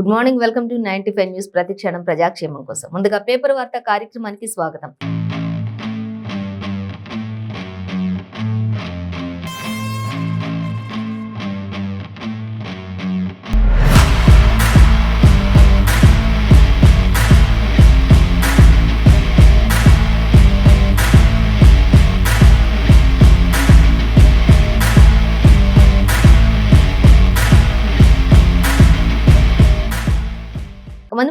Good morning, welcome to 95 news. ప్రతి క్షణం ప్రజాక్షేమం కోసం. ముందుగా పేపర్ వార్త కార్యక్రమానికి స్వాగతం.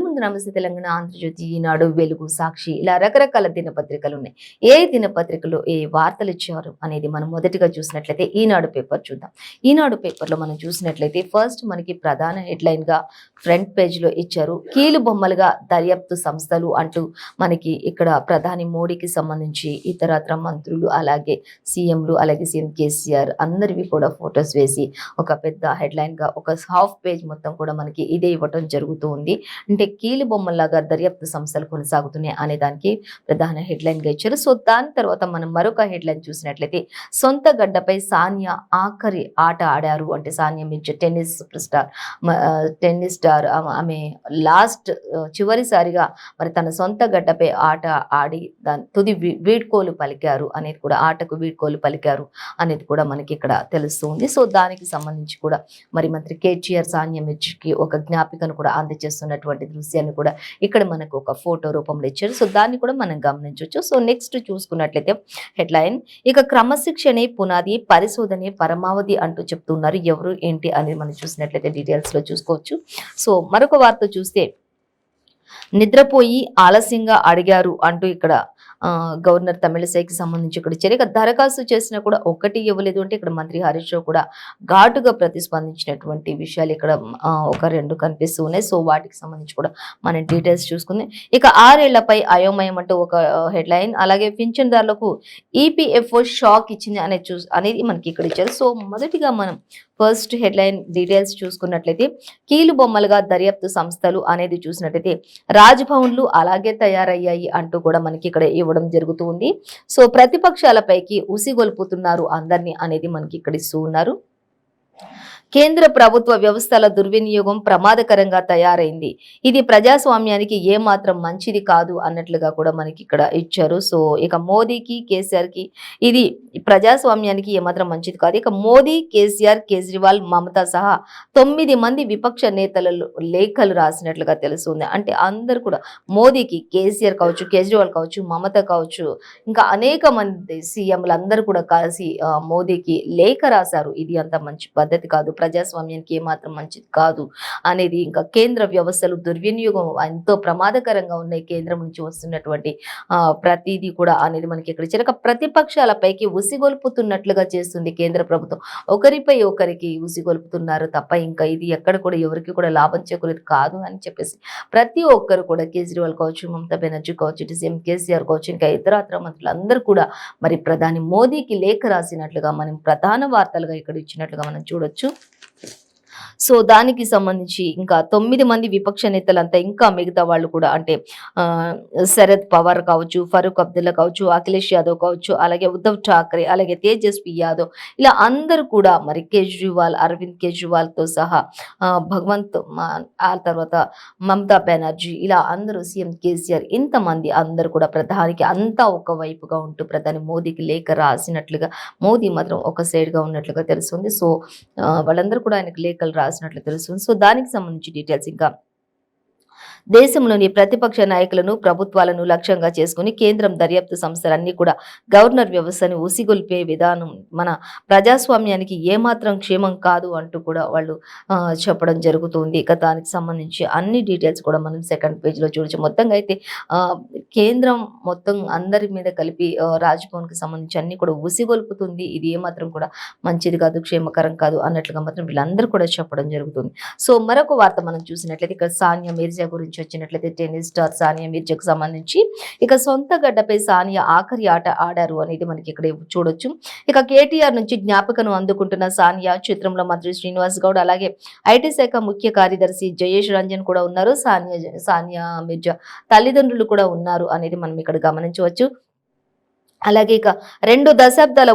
ముందు నమస్తే తెలంగాణ, ఆంధ్రజ్యోతి, ఈనాడు, వెలుగు, సాక్షి ఇలా రకరకాల దినపత్రికలు ఉన్నాయి. ఏ దినపత్రికలు ఏ వార్తలు ఇచ్చారు అనేది మనం మొదటిగా చూసినట్లయితే ఈనాడు పేపర్ చూద్దాం. ఈనాడు పేపర్లో మనం చూసినట్లయితే ఫస్ట్ మనకి ప్రధాన హెడ్లైన్ గా ఫ్రంట్ పేజ్ లో ఇచ్చారు, కీలు బొమ్మలుగా దర్యాప్తు సంస్థలు అంటూ మనకి ఇక్కడ ప్రధాని మోడీకి సంబంధించి ఇతరత్ర మంత్రులు అలాగే సీఎంలు అలాగే సీఎం కేసీఆర్ అందరివి కూడా ఫొటోస్ వేసి ఒక పెద్ద హెడ్లైన్ గా ఒక హాఫ్ పేజ్ మొత్తం కూడా మనకి ఇదే ఇవ్వటం జరుగుతూ ఉంది. అంటే కీలు బొమ్మల్లాగా దర్యాప్తు సంస్థలు కొనసాగుతున్నాయి అనే దానికి ప్రధాన హెడ్లైన్ గా ఇచ్చారు. సో దాని తర్వాత మనం మరొక హెడ్లైన్ చూసినట్లయితే సొంత గడ్డపై సానియా ఆఖరి ఆట ఆడారు. అంటే Sania Mirza tennis super star, tennis star, ఆమె లాస్ట్ చివరిసారిగా మరి తన సొంత గడ్డపై ఆట ఆడి దాని తుది వీడ్కోలు పలికారు అనేది కూడా, ఆటకు వీడ్కోలు పలికారు అనేది కూడా మనకి ఇక్కడ తెలుస్తుంది. సో దానికి సంబంధించి కూడా మరి మంత్రి కేటీఆర్ సానియా మిర్జాకి ఒక జ్ఞాపికను కూడా అందజేస్తున్నటువంటి దృశ్యాన్ని కూడా ఇక్కడ మనకు ఒక ఫోటో రూపంలో ఇచ్చారు. సో దాన్ని కూడా మనం గమనించవచ్చు. సో నెక్స్ట్ చూసుకున్నట్లయితే హెడ్లైన్, ఇక క్రమశిక్షణే పునాది, పరిశోధనే పరమావధి అంటూ చెప్తున్నారు. ఎవరు ఏంటి అనేది మనం చూసినట్లయితే డీటెయిల్స్ లో చూసుకోవచ్చు. సో మరొక వార్త చూస్తే, నిద్రపోయి ఆలస్యంగా అడిగారు అంటూ ఇక్కడ గవర్నర్ తమిళసైకి సంబంధించి ఇక్కడ ఇచ్చారు. దరఖాస్తు చేసినా కూడా ఒకటి ఇవ్వలేదు అంటే ఇక్కడ మంత్రి హరీష్ రావు కూడా ఘాటుగా ప్రతిస్పందించినటువంటి విషయాలు ఇక్కడ ఒక రెండు కనిపిస్తూ ఉన్నాయి. సో వాటికి సంబంధించి కూడా మనం డీటెయిల్స్ చూసుకుంది. ఇక 6 ఏళ్లపై అయోమయం అంటూ ఒక హెడ్లైన్, అలాగే పింఛన్దారులకు ఈపీఎఫ్ఓ షాక్ ఇచ్చింది అనేది మనకి ఇక్కడ ఇచ్చారు. సో మొదటిగా మనం ఫస్ట్ హెడ్లైన్ డీటెయిల్స్ చూసుకున్నట్లయితే కీలు బొమ్మలుగా దర్యాప్తు సంస్థలు అనేది చూసినట్లయితే రాజ్భవన్లు అలాగే తయారయ్యాయి అంటూ కూడా మనకి ఇక్కడ ఇవ్వడం జరుగుతుంది. సో ప్రతిపక్షాలపైకి ఉసిగొల్పుతున్నారు అందరినీ అనేది మనకి ఇక్కడ ఇస్తూ ఉన్నారు. కేంద్ర ప్రభుత్వ వ్యవస్థల దుర్వినియోగం ప్రమాదకరంగా తయారైంది, ఇది ప్రజాస్వామ్యానికి ఏమాత్రం మంచిది కాదు అన్నట్లుగా కూడా మనకి ఇక్కడ ఇచ్చారు. సో ఇక మోదీకి కేసీఆర్ కి ఇది ప్రజాస్వామ్యానికి ఏమాత్రం మంచిది కాదు. ఇక మోదీ, కేసీఆర్, కేజ్రీవాల్, మమతా సహా 9 మంది విపక్ష నేతలు లేఖలు రాసినట్లుగా తెలుస్తుంది. అంటే అందరు కూడా మోదీకి, కేసీఆర్ కావచ్చు, కేజ్రీవాల్ కావచ్చు, మమత కావచ్చు, ఇంకా అనేక మంది సీఎంలు అందరూ కూడా కలిసి మోదీకి లేఖ రాశారు. ఇది అంత మంచి పద్ధతి కాదు, ప్రజాస్వామ్యానికి ఏమాత్రం మంచిది కాదు అనేది, ఇంకా కేంద్ర వ్యవస్థలు దుర్వినియోగం ఎంతో ప్రమాదకరంగా ఉన్నాయి, కేంద్రం నుంచి వస్తున్నటువంటి ప్రతిదీ కూడా అనేది మనకి ఇక్కడ ఇచ్చారు. ప్రతిపక్షాలపైకి ఉసిగొల్పుతున్నట్లుగా చేస్తుంది కేంద్ర ప్రభుత్వం, ఒకరిపై ఒకరికి ఉసిగొల్పుతున్నారు తప్ప ఇంకా ఇది ఎక్కడ కూడా ఎవరికి కూడా లాభం చేకూరేది కాదు అని చెప్పేసి ప్రతి ఒక్కరు కూడా కేజ్రీవాల్ కావచ్చు, మమతా బెనర్జీ కావచ్చు, సీఎం కేసీఆర్ కావచ్చు, ఇంకా ఇతర మంత్రులు అందరూ కూడా మరి ప్రధాని మోదీకి లేఖ రాసినట్లుగా మనం ప్రధాన వార్తలుగా ఇక్కడ ఇచ్చినట్లుగా మనం చూడొచ్చు. సో దానికి సంబంధించి ఇంకా 9 మంది విపక్ష నేతలంతా ఇంకా మిగతా వాళ్ళు కూడా అంటే శరద్ పవార్ కావచ్చు, ఫరూక్ అబ్దుల్లా కావచ్చు, అఖిలేష్ యాదవ్ కావచ్చు, అలాగే ఉద్ధవ్ ఠాక్రే, అలాగే తేజస్వి యాదవ్, ఇలా అందరూ కూడా మరి కేజ్రీవాల్, అరవింద్ కేజ్రీవాల్ తో సహా భగవంత్, ఆ తర్వాత మమతా బెనర్జీ, ఇలా అందరూ సీఎం కేసీఆర్, ఇంతమంది అందరూ కూడా ప్రధానికి అంతా ఒక వైపుగా ఉంటూ ప్రధాని మోదీకి లేఖ రాసినట్లుగా, మోదీ మాత్రం ఒక సైడ్ గా ఉన్నట్లుగా తెలుస్తుంది. సో వాళ్ళందరూ కూడా ఆయనకు లేఖలు రాసినట్లు తెలుస్తుంది. సో దానికి సంబంధించి డీటెయిల్స్, ఇంకా దేశంలోని ప్రతిపక్ష నాయకులను, ప్రభుత్వాలను లక్ష్యంగా చేసుకుని కేంద్రం దర్యాప్తు సంస్థలన్నీ కూడా గవర్నర్ వ్యవస్థను ఉసిగొల్పే విధానం మన ప్రజాస్వామ్యానికి ఏమాత్రం క్షేమం కాదు అంటూ కూడా వాళ్ళు చెప్పడం జరుగుతుంది. ఇక దానికి సంబంధించి అన్ని డీటెయిల్స్ కూడా మనం సెకండ్ పేజ్ లో చూడొచ్చు. మొత్తంగా అయితే కేంద్రం మొత్తం అందరి మీద కలిపి రాజ్భవన్ కి సంబంధించి అన్ని కూడా ఉసిగొల్పుతుంది, ఇది ఏమాత్రం కూడా మంచిది కాదు, క్షేమకరం కాదు అన్నట్లుగా మాత్రం వీళ్ళందరూ కూడా చెప్పడం జరుగుతుంది. సో మరొక వార్త మనం చూసినట్లయితే ఇక్కడ సానియా మిర్జా గురించి వచ్చినట్లయితే టెన్నిస్ స్టార్ సానియా మిర్జాకు సంబంధించి ఇక సొంత గడ్డపై సానియా ఆఖరి ఆట ఆడారు అనేది మనకి ఇక్కడ చూడొచ్చు. ఇక కేటీఆర్ నుంచి జ్ఞాపకను అందుకుంటున్న సానియా, చిత్రంలో మంత్రి శ్రీనివాస్ గౌడ్ అలాగే ఐటీ శాఖ ముఖ్య కార్యదర్శి జయేష్ రంజన్ కూడా ఉన్నారు. సానియా మిర్జా తల్లిదండ్రులు కూడా ఉన్నారు అనేది మనం ఇక్కడ గమనించవచ్చు. అలాగే ఇక 2 దశాబ్దాల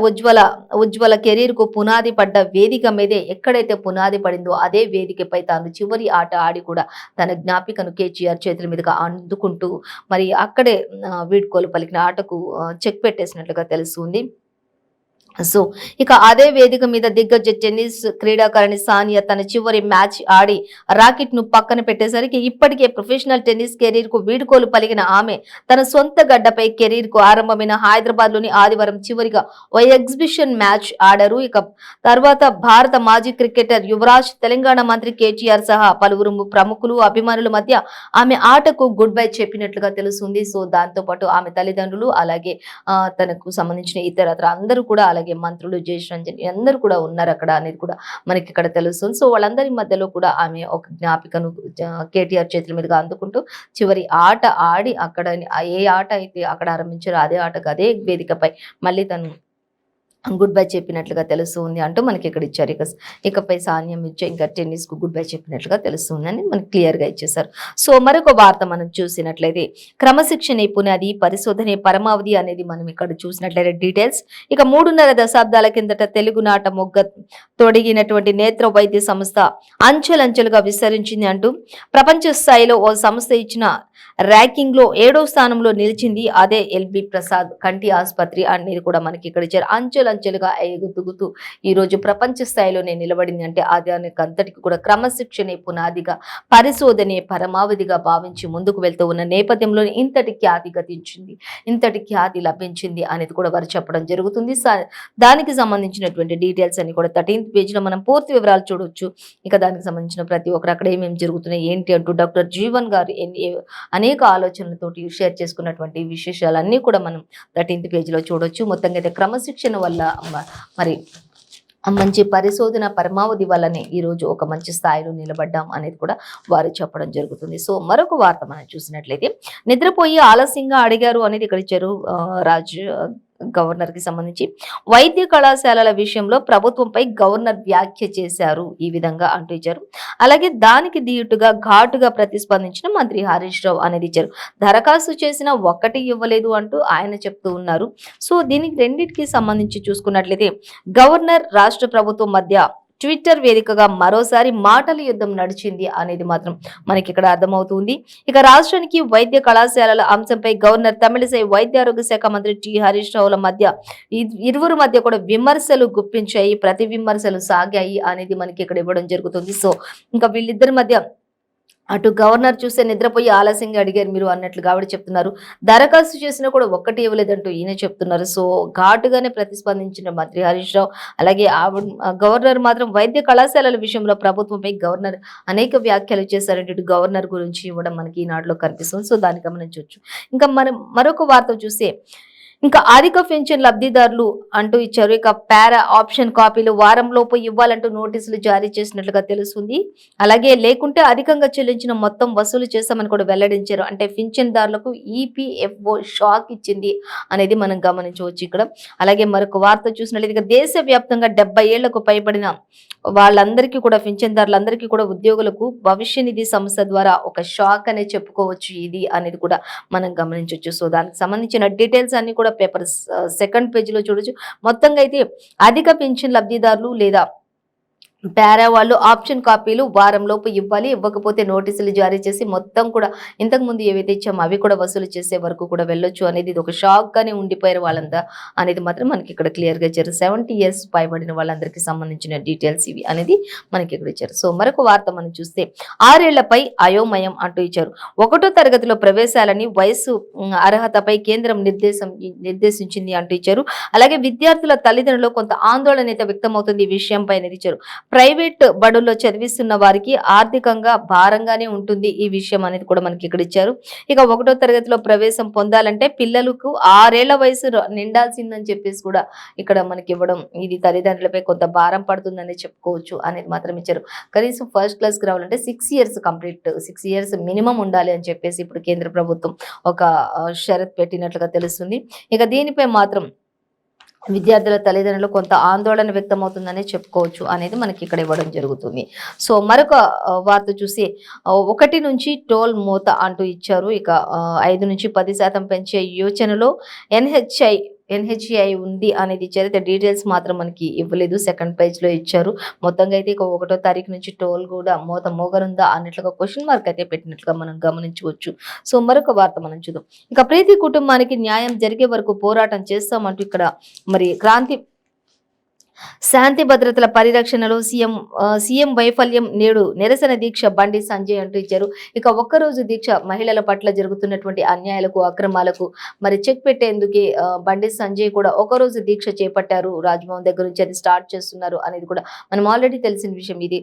ఉజ్వల కెరీర్‌కు పునాది పడ్డ వేదిక మీదే ఎక్కడైతే పునాది పడిందో అదే వేదికపై తాను చివరి ఆట ఆడి కూడా తన జ్ఞాపికను కేసీఆర్ చేతుల మీదుగా అందుకుంటూ మరి అక్కడే వీడ్కోలు పలికిన ఆటకు చెక్ పెట్టేసినట్లుగా తెలుస్తుంది. సో ఇక అదే వేదిక మీద దిగ్గజ టెన్నిస్ క్రీడాకారిణి సానియా తన చివరి మ్యాచ్ ఆడి రాకెట్ ను పక్కన పెట్టేసరికి ఇప్పటికే ప్రొఫెషనల్ టెన్నిస్ కెరీర్ కు వీడుకోలు పలికిన ఆమె తన సొంత గడ్డపై కెరీర్ కు ఆరంభమైన హైదరాబాద్ లోని ఆదివారం చివరిగా ఓ ఎగ్జిబిషన్ మ్యాచ్ ఆడారు. ఇక తర్వాత భారత మాజీ క్రికెటర్ యువరాజ్, తెలంగాణ మంత్రి కేటీఆర్ సహా పలువురు ప్రముఖులు అభిమానుల మధ్య ఆమె ఆటకు గుడ్ బై చెప్పినట్లుగా తెలుస్తుంది. సో దాంతో పాటు ఆమె తల్లిదండ్రులు అలాగే తనకు సంబంధించిన ఇతరత్ర అందరూ కూడా అలాగే మంత్రులు జయేష్ రంజన్ అందరూ కూడా ఉన్నారు అక్కడ అనేది కూడా మనకి ఇక్కడ తెలుస్తుంది. సో వాళ్ళందరి మధ్యలో కూడా ఆమె ఒక జ్ఞాపికను కేటీఆర్ చేతుల మీదుగా అందుకుంటూ చివరి ఆట ఆడి అక్కడ ఏ ఆట అయితే అక్కడ ఆరంభించారో అదే ఆటకు అదే వేదికపై మళ్ళీ తను గుడ్ బై చెప్పినట్లుగా తెలుస్తుంది అంటూ మనకి ఇక్కడ ఇచ్చారు. ఇకపై సానియా మిర్జా ఇంకా టెన్నిస్ కు గుడ్ బై చెప్పినట్లుగా తెలుస్తుందని మనకి క్లియర్ గా ఇచ్చేసారు. సో మరొక వార్త మనం చూసినట్లయితే క్రమశిక్షణ పునాది పరిశోధనే పరమావధి అనేది మనం ఇక్కడ చూసినట్లయితే డీటెయిల్స్. ఇక 3.5 దశాబ్దాల కిందట తెలుగునాట మొగ్గ తొడిగినటువంటి నేత్ర వైద్య సంస్థ అంచెలంచెలుగా విస్తరించింది అంటూ ప్రపంచ స్థాయిలో ఓ సంస్థ ఇచ్చిన ర్యాంకింగ్ లో 7వ స్థానంలో నిలిచింది. అదే ఎల్బి ప్రసాద్ కంటి ఆసుపత్రి అనేది కూడా మనకి ఇక్కడ ఇచ్చారు. అంచెలుగా ఎగుతూ ఈ రోజు ప్రపంచ స్థాయిలోనే నిలబడింది అంటే దానికి అంతటికి కూడా క్రమశిక్షణే పునాదిగా పరిశోధనే పరమావధిగా భావించి ముందుకు వెళ్తూ ఉన్న నేపథ్యంలో ఇంతటి ఖ్యాతి గతించింది, ఇంతటి ఖ్యాతి లభించింది అనేది కూడా వారు చెప్పడం జరుగుతుంది. దానికి సంబంధించినటువంటి డీటెయిల్స్ అని కూడా 13th పేజ్ లో మనం పూర్తి వివరాలు చూడొచ్చు. ఇక దానికి సంబంధించిన ప్రతి ఒక్కరు అక్కడ ఏమేమి జరుగుతున్నాయి ఏంటి అంటూ డాక్టర్ జీవన్ గారు అనేక ఆలోచనలతోటి షేర్ చేసుకున్నటువంటి విశేషాలన్నీ కూడా మనం 13th పేజ్ లో చూడొచ్చు. మొత్తంగా అయితే క్రమశిక్షణ వల్ల మరి మంచి పరిశోధన పరమావధి వల్లనే ఈరోజు ఒక మంచి స్థాయిలో నిలబడ్డాం అనేది కూడా వారు చెప్పడం జరుగుతుంది. సో మరొక వార్త మనం చూసినట్లయితే నిద్రపోయి ఆలస్యంగా అడిగారు అనేది ఇక్కడ ఇచ్చారు. గవర్నర్ కి సంబంధించి వైద్య కళాశాలల విషయంలో ప్రభుత్వంపై గవర్నర్ వ్యాఖ్య చేశారు ఈ విధంగా అంటూ ఇచ్చారు. అలాగే దానికి ధీటుగా ఘాటుగా ప్రతిస్పందించిన మంత్రి హరీష్ రావు అనేది ఇచ్చారు. దరఖాస్తు చేసిన ఒక్కటి ఇవ్వలేదు అంటూ ఆయన చెప్తూ ఉన్నారు. సో దీనికి రెండింటికి సంబంధించి చూసుకున్నట్లయితే గవర్నర్ రాష్ట్ర ప్రభుత్వం మధ్య ట్విట్టర్ వేదికగా మరోసారి మాటల యుద్ధం నడిచింది అనేది మాత్రం మనకి ఇక్కడ అర్థమవుతుంది. ఇక రాష్ట్రానికి వైద్య కళాశాలల అంశంపై గవర్నర్ తమిళిసై వైద్య ఆరోగ్య శాఖ మంత్రి టి హరీష్ రావుల మధ్య ఇరువురు మధ్య కూడా విమర్శలు గుప్పించాయి, ప్రతి విమర్శలు సాగాయి అనేది మనకి ఇక్కడ ఇవ్వడం జరుగుతుంది. సో ఇంకా వీళ్ళిద్దరి మధ్య అటు గవర్నర్ చూస్తే నిద్రపోయి ఆలస్యంగా అడిగారు మీరు అన్నట్లుగా ఆవిడ చెప్తున్నారు. దరఖాస్తు చేసినా కూడా ఒక్కటి ఇవ్వలేదంటూ ఈయన చెప్తున్నారు. సో ఘాటుగానే ప్రతిస్పందించిన మంత్రి హరీష్ రావు. అలాగే గవర్నర్ మాత్రం వైద్య కళాశాలల విషయంలో ప్రభుత్వంపై గవర్నర్ అనేక వ్యాఖ్యలు చేశారంటే ఇటు గవర్నర్ గురించి ఇవ్వడం మనకి ఈనాడులో కనిపిస్తుంది. సో దాన్ని గమనించవచ్చు. ఇంకా మనం మరొక వార్త చూస్తే ఇంకా అధిక పెన్షన్ లబ్ధిదారులు అంటూ ఇచ్చారు. ఇక పారా ఆప్షన్ కాపీలు వారంలోపు ఇవ్వాలంటూ నోటీసులు జారీ చేసినట్లుగా తెలుస్తుంది. అలాగే లేకుంటే అధికంగా చెల్లించిన మొత్తం వసూలు చేస్తామని కూడా వెల్లడించారు. అంటే పింఛన్దారులకు ఈపీఎఫ్ఓ షాక్ ఇచ్చింది అనేది మనం గమనించవచ్చు ఇక్కడ. అలాగే మరొక వార్త చూసినట్లయితే ఇక దేశవ్యాప్తంగా 70 ఏళ్లకు పైబడిన వాళ్ళందరికీ కూడా పింఛన్దారులందరికీ కూడా ఉద్యోగులకు భవిష్య నిధి సంస్థ ద్వారా ఒక షాక్ అనే చెప్పుకోవచ్చు ఇది అనేది కూడా మనం గమనించవచ్చు. సో దానికి సంబంధించిన డీటెయిల్స్ అన్ని కూడా పేపర్ 2nd పేజ్ లో చూడొచ్చు. మొత్తంగా అయితే అధిక పెన్షన్ లబ్ధిదారులు లేదా పారా వాళ్ళు ఆప్షన్ కాపీలు వారంలోపు ఇవ్వాలి, ఇవ్వకపోతే నోటీసులు జారీ చేసి మొత్తం కూడా ఇంతకు ముందు ఏవైతే ఇచ్చామో అవి కూడా వసూలు చేసే వరకు కూడా వెళ్ళొచ్చు అనేది ఇది ఒక షాక్ గానే ఉండిపోయారు వాళ్ళంతా అనేది మాత్రం మనకి ఇక్కడ క్లియర్ గా ఇచ్చారు. 70 years పైబడిన వాళ్ళందరికీ సంబంధించిన డీటెయిల్స్ ఇవి అనేది మనకి ఇక్కడ ఇచ్చారు. సో మరొక వార్త మనం చూస్తే 6 ఏళ్లపై అయోమయం అంటూ ఇచ్చారు. 1వ తరగతిలో ప్రవేశాలని వయసు అర్హతపై కేంద్రం నిర్దేశించింది అంటూ ఇచ్చారు. అలాగే విద్యార్థుల తల్లిదండ్రులు కొంత ఆందోళన అయితే వ్యక్తమవుతుంది ఈ విషయంపై అనేది ఇచ్చారు. ప్రైవేట్ బడుల్లో చదివిస్తున్న వారికి ఆర్థికంగా భారంగానే ఉంటుంది ఈ విషయం అనేది కూడా మనకి ఇక్కడ ఇచ్చారు. ఇక 1వ తరగతిలో ప్రవేశం పొందాలంటే పిల్లలకు 6 ఏళ్ల వయసు నిండాల్సిందని చెప్పేసి కూడా ఇక్కడ మనకి ఇవ్వడం ఇది తల్లిదండ్రులపై కొంత భారం పడుతుందని చెప్పుకోవచ్చు అనేది మాత్రం ఇచ్చారు. కనీసం ఫస్ట్ క్లాస్కి రావాలంటే 6 years కంప్లీట్ 6 years మినిమం ఉండాలి అని చెప్పేసి ఇప్పుడు కేంద్ర ప్రభుత్వం ఒక షరత్ పెట్టినట్లుగా తెలుస్తుంది. ఇక దీనిపై మాత్రం విద్యార్థుల తల్లిదండ్రులు కొంత ఆందోళన వ్యక్తమవుతుందని చెప్పుకోవచ్చు అనేది మనకి ఇక్కడ ఇవ్వడం జరుగుతుంది. సో మరొక వార్త చూసి 1 నుంచి టోల్ మూత అంటూ ఇచ్చారు. ఇక 5 నుంచి 10% పెంచే యోచనలో ఎన్హెచ్ఐ ఉంది అనేది ఇచ్చారు. అయితే డీటెయిల్స్ మాత్రం మనకి ఇవ్వలేదు. సెకండ్ పేజ్‌లో ఇచ్చారు. మొత్తంగా అయితే ఇక 1వ తారీఖు నుంచి టోల్ కూడా మోగనుందా అన్నట్లుగా క్వెషన్ మార్క్ అయితే పెట్టినట్లుగా మనం గమనించవచ్చు. సో, మరొక వార్త మనం చూద్దాం. ఇక ప్రీతి కుటుంబానికి న్యాయం జరిగే వరకు పోరాటం చేస్తామంటూ ఇక్కడ మరి శాంతి భద్రతల పరిరక్షణలో సీఎం వైఫల్యం నేడు నిరసన దీక్ష బండి సంజయ్ అంటూ ఇచ్చారు. ఇక ఒక్కరోజు దీక్ష మహిళల పట్ల జరుగుతున్నటువంటి అన్యాయాలకు అక్రమాలకు మరి చెక్ పెట్టేందుకే బండి సంజయ్ కూడా ఒకరోజు దీక్ష చేపట్టారు. రాజ్భవన్ దగ్గర నుంచి అది స్టార్ట్ చేస్తున్నారు అనేది కూడా మనం ఆల్రెడీ తెలిసిన విషయం ఇది.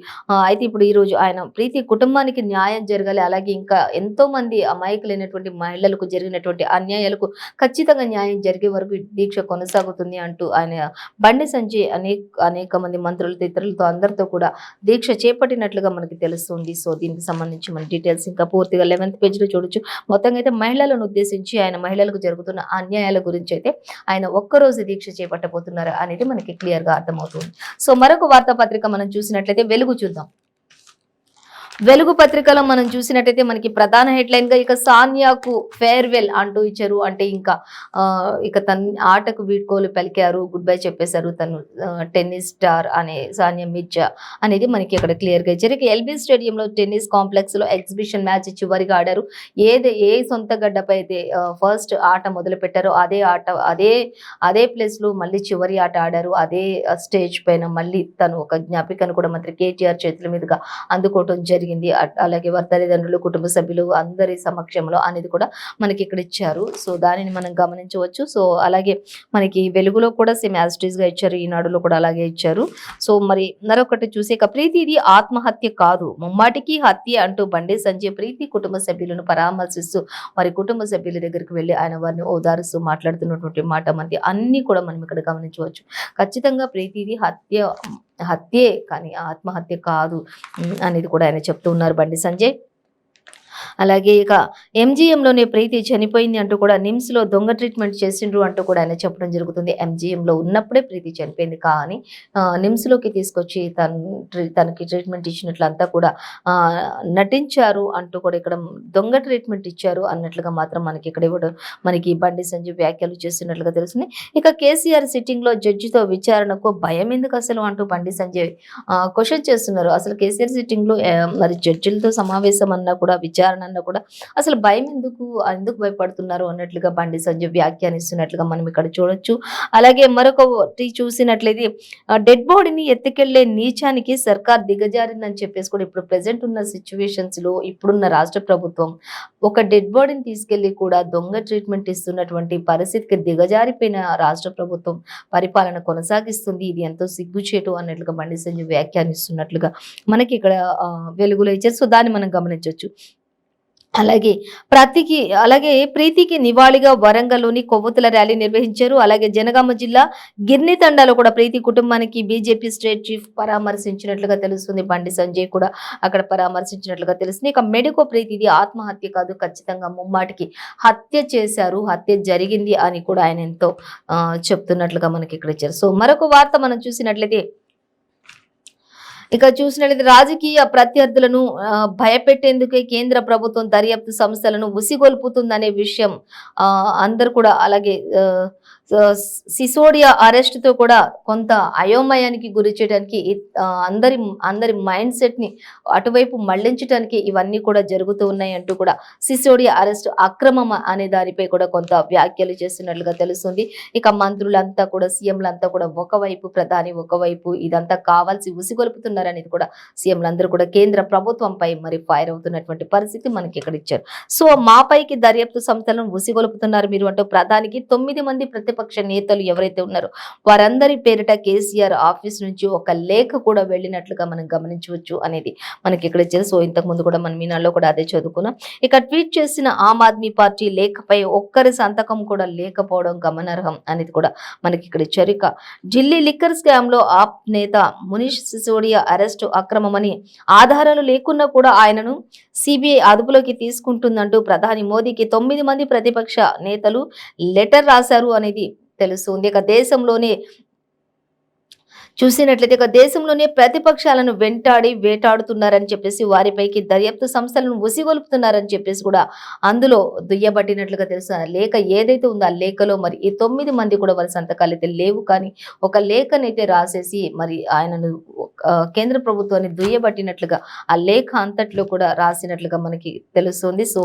అయితే ఇప్పుడు ఈ రోజు ఆయన ప్రీతి కుటుంబానికి న్యాయం జరగాలి, అలాగే ఇంకా ఎంతో మంది అమాయకులైనటువంటి మహిళలకు జరిగినటువంటి అన్యాయాలకు ఖచ్చితంగా న్యాయం జరిగే వరకు ఈ దీక్ష కొనసాగుతుంది అంటూ ఆయన బండి సంజయ్ అనేక మంది మంత్రులతో ఇతరులతో అందరితో కూడా దీక్ష చేపట్టినట్లుగా మనకి తెలుస్తుంది. సో, దీనికి సంబంధించి మన డీటెయిల్స్ ఇంకా పూర్తిగా 11th పేజీలో చూడొచ్చు. మొత్తంగా అయితే మహిళలను ఉద్దేశించి ఆయన మహిళలకు జరుగుతున్న అన్యాయాల గురించి అయితే ఆయన ఒక్కరోజు దీక్ష చేపట్టబోతున్నారు అనేది మనకి క్లియర్ గా అర్థమవుతుంది. సో, మరొక వార్తాపత్రిక మనం చూసినట్లయితే వెలుగు చూద్దాం. వెలుగు పత్రికలో మనం చూసినట్టయితే మనకి ప్రధాన హెడ్లైన్ గా ఇక సానియాకు ఫేర్వెల్ అంటూ ఇచ్చారు. అంటే ఇంకా ఇక తన ఆటకు వీడ్కోలు పలికారు, గుడ్ బై చెప్పేశారు. తను టెన్నిస్ స్టార్ అనే సానియా మిర్జా అనేది మనకి ఇక్కడ క్లియర్ గా ఇచ్చారు. ఇక ఎల్బీ స్టేడియంలో టెన్నిస్ కాంప్లెక్స్ లో ఎగ్జిబిషన్ మ్యాచ్ చివరిగా ఆడారు. ఏ సొంత గడ్డపై అయితే ఫస్ట్ ఆట మొదలు పెట్టారో అదే ప్లేస్ లో మళ్ళీ చివరి ఆట ఆడారు. అదే స్టేజ్ పైన మళ్ళీ తను ఒక జ్ఞాపికను కూడా మంత్రి కేటీఆర్ చేతుల మీదుగా అందుకోవటం జరిగింది. అలాగే వారి తల్లిదండ్రులు, కుటుంబ సభ్యులు అందరి సమక్షంలో అనేది కూడా మనకి ఇక్కడ ఇచ్చారు. సో, దానిని మనం గమనించవచ్చు. సో, అలాగే మనకి వెలుగులో కూడా సేమ్ యాజ్ ఇట్ ఈస్ గా ఇచ్చారు, ఈనాడులో కూడా అలాగే ఇచ్చారు. సో, మరి మరొకటి చూసే ప్రీతిది ఆత్మహత్య కాదు, ముమ్మాటికి హత్య అంటూ బండి సంజయ్ ప్రీతి కుటుంబ సభ్యులను పరామర్శిస్తూ వారి కుటుంబ సభ్యుల దగ్గరికి వెళ్ళి ఆయన వారిని ఓదారుస్తూ మాట్లాడుతున్నటువంటి మాట మనకి అన్ని కూడా మనం ఇక్కడ గమనించవచ్చు. ఖచ్చితంగా ప్రీతిది హత్యే కానీ ఆత్మహత్య కాదు అనేది కూడా ఆయన చెప్తూ ఉన్నారు బండి సంజయ్. అలాగే ఇక ఎంజీఎంలోనే ప్రీతి చనిపోయింది అంటూ కూడా నిమ్స్ లో దొంగ ట్రీట్మెంట్ చేసిండ్రు అంటూ కూడా ఆయన చెప్పడం జరుగుతుంది. ఎంజీఎంలో ఉన్నప్పుడే ప్రీతి చనిపోయింది, కానీ నిమ్స్ లోకి తీసుకొచ్చి తనకి ట్రీట్మెంట్ ఇచ్చినట్లు అంతా కూడా నటించారు అంటూ కూడా ఇక్కడ దొంగ ట్రీట్మెంట్ ఇచ్చారు అన్నట్లుగా మాత్రం మనకి ఇక్కడ ఇవ్వడం మనకి బండి సంజయ్ వ్యాఖ్యలు చేస్తున్నట్లుగా తెలుస్తుంది. ఇక కేసీఆర్ సిట్టింగ్ లో జడ్జితో విచారణకు భయం ఎందుకు అసలు అంటూ బండి సంజయ్ క్వశ్చన్ చేస్తున్నారు. అసలు కేసీఆర్ సిట్టింగ్ లో మరి జడ్జిలతో సమావేశం అన్నా కూడా విచారణ అన్నా కూడా అసలు భయం ఎందుకు భయపడుతున్నారు అన్నట్లుగా బండి సంజయ్ వ్యాఖ్యానిస్తున్నట్లుగా మనం ఇక్కడ చూడొచ్చు. అలాగే మరొకటి చూసినట్లయితే డెడ్ బాడీని ఎత్తుకెళ్లే నీచానికి సర్కార్ దిగజారిందని చెప్పేసి కూడా ఇప్పుడు ప్రెసెంట్ ఉన్న సిచ్యువేషన్స్ లో ఇప్పుడున్న రాష్ట్ర ప్రభుత్వం ఒక డెడ్ బాడీని తీసుకెళ్లి కూడా దొంగ ట్రీట్మెంట్ ఇస్తున్నటువంటి పరిస్థితికి దిగజారిపోయిన రాష్ట్ర ప్రభుత్వం పరిపాలన కొనసాగిస్తుంది. ఇది ఎంతో సిగ్గుచేటు అన్నట్లుగా బండి సంజయ్ వ్యాఖ్యానిస్తున్నట్లుగా మనకి ఇక్కడ వెలుగులో ఇచ్చారు. సో, దాన్ని మనం గమనించవచ్చు. అలాగే ప్రీతికి నివాళిగా వరంగల్లోని కొవ్వొత్తుల ర్యాలీ నిర్వహించారు. అలాగే జనగామ జిల్లా గిర్నితండాలో కూడా ప్రీతి కుటుంబానికి బీజేపీ స్టేట్ చీఫ్ పరామర్శించినట్లుగా తెలుస్తుంది. బండి సంజయ్ కూడా అక్కడ పరామర్శించినట్లుగా తెలుస్తుంది. ఇక మెడికో ప్రీతిది ఆత్మహత్య కాదు, ఖచ్చితంగా ముమ్మాటికి హత్య చేశారు, హత్య జరిగింది అని కూడా ఆయన ఎంతో చెప్తున్నట్లుగా మనకి ఇక్కడ ఇచ్చారు. సో, మరొక వార్త మనం చూసినట్లయితే రాజకీయ ప్రత్యర్థులను భయపెట్టేందుకే కేంద్ర ప్రభుత్వం దర్యాప్తు సంస్థలను ఉసిగొల్పుతుందనే విషయం అందరు కూడా అలాగే సిసోడియా అరెస్ట్ తో కూడా కొంత అయోమయానికి గురి చేయడానికి అందరి మైండ్ సెట్ ని అటువైపు మళ్లించడానికి ఇవన్నీ కూడా జరుగుతూ ఉన్నాయి అంటూ కూడా సిసోడియా అరెస్ట్ అక్రమం అనే దానిపై కూడా కొంత వ్యాఖ్యలు చేస్తున్నట్లుగా తెలుస్తుంది. ఇక మంత్రులంతా కూడా సీఎంలంతా కూడా ఒకవైపు, ప్రధాని ఒకవైపు ఇదంతా కావాల్సి ఉసిగొలుపుతున్నారు అనేది కూడా సీఎంలందరూ కూడా కేంద్ర ప్రభుత్వంపై మరి ఫైర్ అవుతున్నటువంటి పరిస్థితి మనకి ఇక్కడ ఇచ్చారు. సో, మాపైకి దర్యాప్తు సంస్థలను ఉసిగొలుపుతున్నారు మీరు అంటూ ప్రధానికి 9 మంది ప్రతిపక్ష నేతలు ఎవరైతే ఉన్నారో వారందరి పేరిట కేసీఆర్ ఆఫీస్ నుంచి ఒక లేఖ కూడా వెళ్ళినట్లుగా మనం గమనించవచ్చు అనేది మనకి ఇక్కడ ఇచ్చారు. సో, ఇంతకు ముందు కూడా మనం మీనాల్లో కూడా అదే చదువుకున్నాం. ఇక ట్వీట్ చేసిన ఆమ్ ఆద్మీ పార్టీ లేఖపై ఒక్కరి సంతకం కూడా లేకపోవడం గమనార్హం అనేది కూడా మనకి ఇక్కడ ఇచ్చారు. ఇక ఢిల్లీ లిక్కర్ స్కామ్ లో ఆప్ నేత మునీష్ సిసోడియా అరెస్టు అక్రమమని ఆధారాలు లేకున్నా కూడా ఆయనను సిబిఐ అదుపులోకి తీసుకుంటుందంటూ ప్రధాని మోదీకి 9 మంది ప్రతిపక్ష నేతలు లెటర్ రాశారు అనేది తెలుస్తుంది. ఇక దేశంలోనే చూసినట్లయితే ఇక దేశంలోనే ప్రతిపక్షాలను వెంటాడి వేటాడుతున్నారని చెప్పేసి వారిపైకి దర్యాప్తు సంస్థలను ఉసిగొల్పుతున్నారని చెప్పేసి కూడా అందులో దుయ్యబట్టినట్లుగా తెలుసు. ఆ లేఖ ఏదైతే ఉందో ఆ లేఖలో మరి ఈ 9 మంది కూడా వారి సంతకాలు అయితే లేవు, కానీ ఒక లేఖనైతే రాసేసి మరి ఆయనను కేంద్ర ప్రభుత్వాన్ని దుయ్యబట్టినట్లుగా ఆ లేఖ అంతట్లో కూడా రాసినట్లుగా మనకి తెలుస్తుంది. సో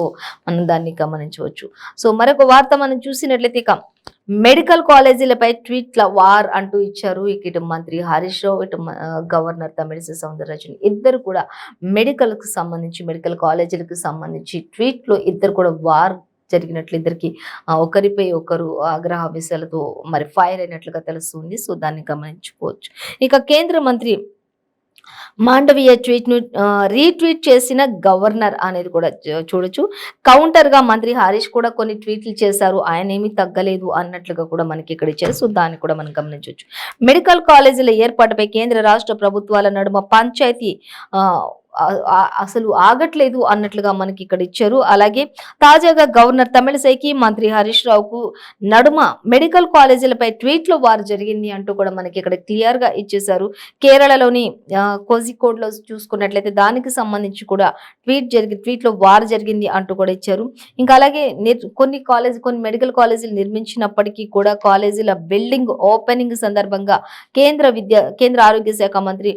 మనం దాన్ని గమనించవచ్చు. సో మరొక వార్త మనం చూసినట్లయితే ఇక మెడికల్ కాలేజీలపై ట్వీట్ల వార్ అంటూ ఇచ్చారు. ఇటు మంత్రి హరీష్ రావు, ఇటు గవర్నర్ తమిళిసై సౌందరరాజన్ ఇద్దరు కూడా మెడికల్ కాలేజీలకు సంబంధించి ట్వీట్లు ఇద్దరు కూడా వార్ జరిగినట్లు, ఇద్దరికి ఒకరిపై ఒకరు ఆగ్రహ విషయాలతో మరి ఫైర్ అయినట్లుగా తెలుస్తుంది. సో దాన్ని గమనించుకోవచ్చు. ఇక కేంద్ర మంత్రి మాండవీయ ట్వీట్ ను రీట్వీట్ చేసిన గవర్నర్ అనేది కూడా చూడొచ్చు. కౌంటర్ గా మంత్రి హరీష్ కూడా కొన్ని ట్వీట్లు చేశారు, ఆయన ఏమీ తగ్గలేదు అన్నట్లుగా కూడా మనకి ఇక్కడ ఇచ్చారు. సో దాన్ని కూడా మనం గమనించవచ్చు. మెడికల్ కాలేజీల ఏర్పాటుపై కేంద్ర రాష్ట్ర ప్రభుత్వాల నడుమ పంచాయతీ అసలు ఆగట్లేదు అన్నట్లుగా మనకి ఇక్కడ ఇచ్చారు. అలాగే తాజాగా గవర్నర్ తమిళసైకి మంత్రి హరీష్ రావుకు నడుమ మెడికల్ కాలేజీలపై ట్వీట్లు వారు జరిగింది అంటూ కూడా మనకి ఇక్కడ క్లియర్ గా ఇచ్చేశారు. కేరళలోని కోజికోడ్ లో చూసుకున్నట్లయితే దానికి సంబంధించి కూడా ట్వీట్లో వారు జరిగింది అంటూ కూడా ఇచ్చారు. ఇంకా అలాగే కొన్ని మెడికల్ కాలేజీలు నిర్మించినప్పటికీ కూడా కాలేజీల బిల్డింగ్ ఓపెనింగ్ సందర్భంగా కేంద్ర ఆరోగ్య శాఖ మంత్రి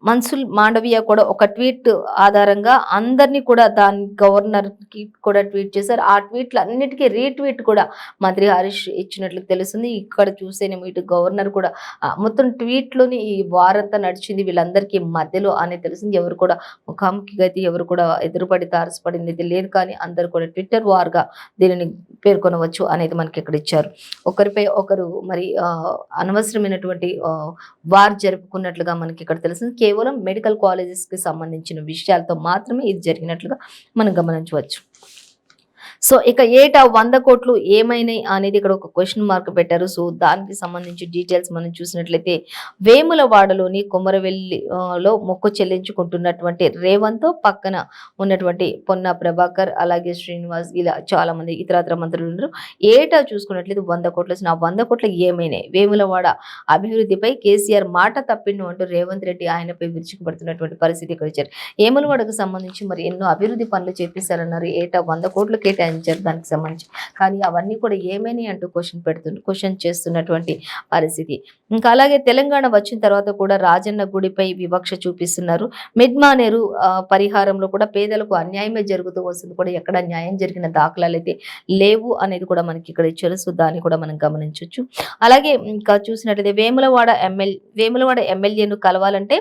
మన్సుల్ మాండవీయ కూడా ఒక ట్వీట్ ఆధారంగా అందరినీ కూడా దాని గవర్నర్ కి కూడా ట్వీట్ చేశారు. ఆ ట్వీట్లు అన్నిటికీ రీట్వీట్ కూడా మంత్రి హరీష్ ఇచ్చినట్లు తెలుస్తుంది. ఇక్కడ చూసేనేమో ఇటు గవర్నర్ కూడా మొత్తం ట్వీట్లోని ఈ వారంతా నడిచింది వీళ్ళందరికీ మధ్యలో అనేది తెలిసింది. ఎవరు కూడా ముఖాముఖిగా అయితే ఎవరు కూడా ఎదురుపడి తారసపడింది అయితే లేదు, కానీ అందరు కూడా ట్విట్టర్ వార్గా దీనిని పేర్కొనవచ్చు అనేది మనకి ఇక్కడ ఇచ్చారు. ఒకరిపై ఒకరు మరి అనవసరమైనటువంటి వార్ జరుపుకున్నట్లుగా మనకి ఇక్కడ తెలిసింది. కేవలం మెడికల్ కాలేజెస్ కి సంబంధించిన విషయాలతో మాత్రమే ఇది జరిగినట్లుగా మనం గమనించవచ్చు. సో ఇక ఏటా 100 కోట్లు ఏమైనాయి అనేది ఇక్కడ ఒక క్వశ్చన్ మార్క్ పెట్టారు. సో దానికి సంబంధించి డీటెయిల్స్ మనం చూసినట్లయితే వేములవాడలోని కొమరవెల్లిలో మొక్కు చెల్లించుకుంటున్నటువంటి రేవంత్ పక్కన ఉన్నటువంటి పొన్న ప్రభాకర్ అలాగే శ్రీనివాస్ ఇలా చాలా మంది ఇతరత్ర మంత్రులు ఉన్నారు. ఏటా చూసుకున్నట్లయితే 100 కోట్లు వచ్చిన 100 కోట్లు ఏమైనాయి, వేములవాడ అభివృద్ధిపై కేసీఆర్ మాట తప్పిండు అంటూ రేవంత్ రెడ్డి ఆయనపై విరుచుకుపడుతున్నటువంటి పరిస్థితి ఇక్కడ ఇచ్చారు. వేములవాడకు సంబంధించి మరి ఎన్నో అభివృద్ధి పనులు చేపిస్తారన్నారు. ఏటా 100 కోట్లు కేటాయించారు దానికి సంబంధించి, కానీ అవన్నీ కూడా ఏమని అంటూ క్వశ్చన్ చేస్తున్నటువంటి పరిస్థితి. ఇంకా అలాగే తెలంగాణ వచ్చిన తర్వాత కూడా రాజన్న గుడిపై వివక్ష చూపిస్తున్నారు. మిడ్మానేరు పరిహారంలో కూడా పేదలకు అన్యాయమే జరుగుతూ వస్తుంది, కూడా ఎక్కడ న్యాయం జరిగిన దాఖలాలు అయితే లేవు అనేది కూడా మనకి ఇక్కడ ఇచ్చారు. సో దాన్ని కూడా మనం గమనించవచ్చు. అలాగే ఇంకా చూసినట్లయితే వేములవాడ ఎమ్మెల్యేను కలవాలంటే